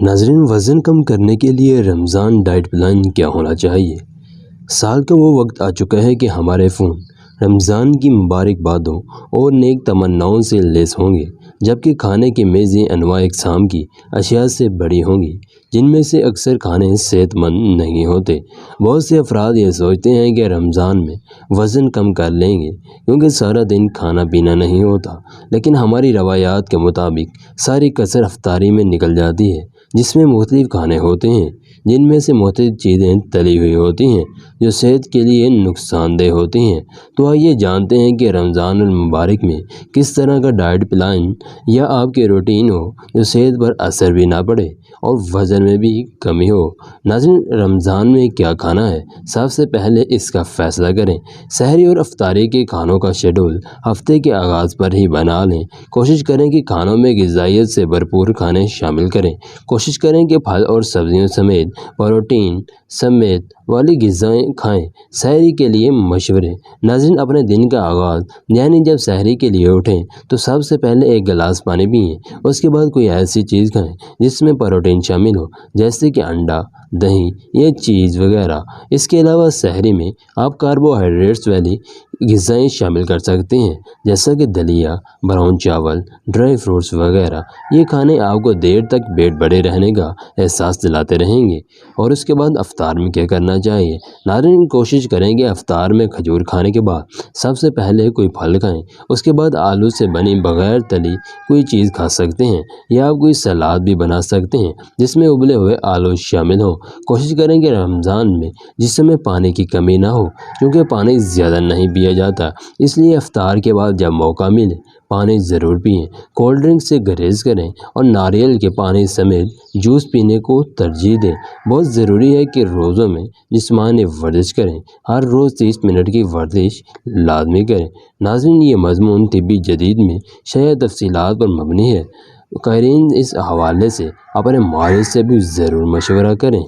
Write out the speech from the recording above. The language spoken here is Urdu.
ناظرین، وزن کم کرنے کے لیے رمضان ڈائٹ پلان کیا ہونا چاہیے؟ سال کا وہ وقت آ چکا ہے کہ ہمارے فون رمضان کی مبارک بادوں اور نیک تمناؤں سے لیس ہوں گے، جبکہ کھانے کی میزیں انواع اقسام کی اشیاء سے بڑی ہوں گی، جن میں سے اکثر کھانے صحت مند نہیں ہوتے۔ بہت سے افراد یہ سوچتے ہیں کہ رمضان میں وزن کم کر لیں گے کیونکہ سارا دن کھانا پینا نہیں ہوتا، لیکن ہماری روایات کے مطابق ساری کسر افطاری میں نکل جاتی ہے، جس میں مختلف کھانے ہوتے ہیں، جن میں سے مختلف چیزیں تلی ہوئی ہوتی ہیں جو صحت کے لیے نقصان دہ ہوتی ہیں۔ تو آئیے جانتے ہیں کہ رمضان المبارک میں کس طرح کا ڈائٹ پلان یا آپ کے روٹین ہو جو صحت پر اثر بھی نہ پڑے اور وزن میں بھی کمی ہو۔ ناظرین، رمضان میں کیا کھانا ہے؟ سب سے پہلے اس کا فیصلہ کریں۔ سحری اور افطاری کے کھانوں کا شیڈول ہفتے کے آغاز پر ہی بنا لیں۔ کوشش کریں کہ کھانوں میں غذائیت سے بھرپور کھانے شامل کریں۔ کوشش کریں کہ پھل اور سبزیوں سمیت پروٹین سمیت والی غذائیں کھائیں۔ سحری کے لیے مشورے۔ ناظرین، اپنے دن کا آغاز یعنی جب سحری کے لیے اٹھیں تو سب سے پہلے ایک گلاس پانی پئیں۔ اس کے بعد کوئی ایسی چیز کھائیں جس میں پروٹین شامل ہو، جیسے کہ انڈا، دہی یا چیز وغیرہ۔ اس کے علاوہ سحری میں آپ کاربوہائیڈریٹس والی غذائیں شامل کر سکتے ہیں، جیسا کہ دلیا، براؤن چاول، ڈرائی فروٹس وغیرہ۔ یہ کھانے آپ کو دیر تک پیٹ بھرے رہنے کا احساس دلاتے رہیں گے۔ اور اس کے بعد افطار میں کیا کرنا چاہیے؟ ناظرین، کوشش کریں کہ افطار میں کھجور کھانے کے بعد سب سے پہلے کوئی پھل کھائیں۔ اس کے بعد آلو سے بنی بغیر تلی کوئی چیز کھا سکتے ہیں، یا آپ کوئی سلاد بھی بنا سکتے ہیں جس میں ابلے ہوئے آلو شامل ہوں۔ کوشش کریں کہ رمضان میں جسم میں پانی کی کمی نہ ہو، کیونکہ پانی زیادہ نہیں پیا جاتا، اس لیے افطار کے بعد جب موقع ملے پانی ضرور پئیں۔ کولڈ ڈرنک سے گریز کریں اور ناریل کے پانی سمیت جوس پینے کو ترجیح دیں۔ بہت ضروری ہے کہ روزوں میں جسمانی ورزش کریں۔ ہر روز 30 منٹ کی ورزش لازمی کریں۔ ناظرین، یہ مضمون طبی جدید میں شائع تفصیلات پر مبنی ہے۔ قارئین، اس حوالے سے اپنے ماہر سے بھی ضرور مشورہ کریں۔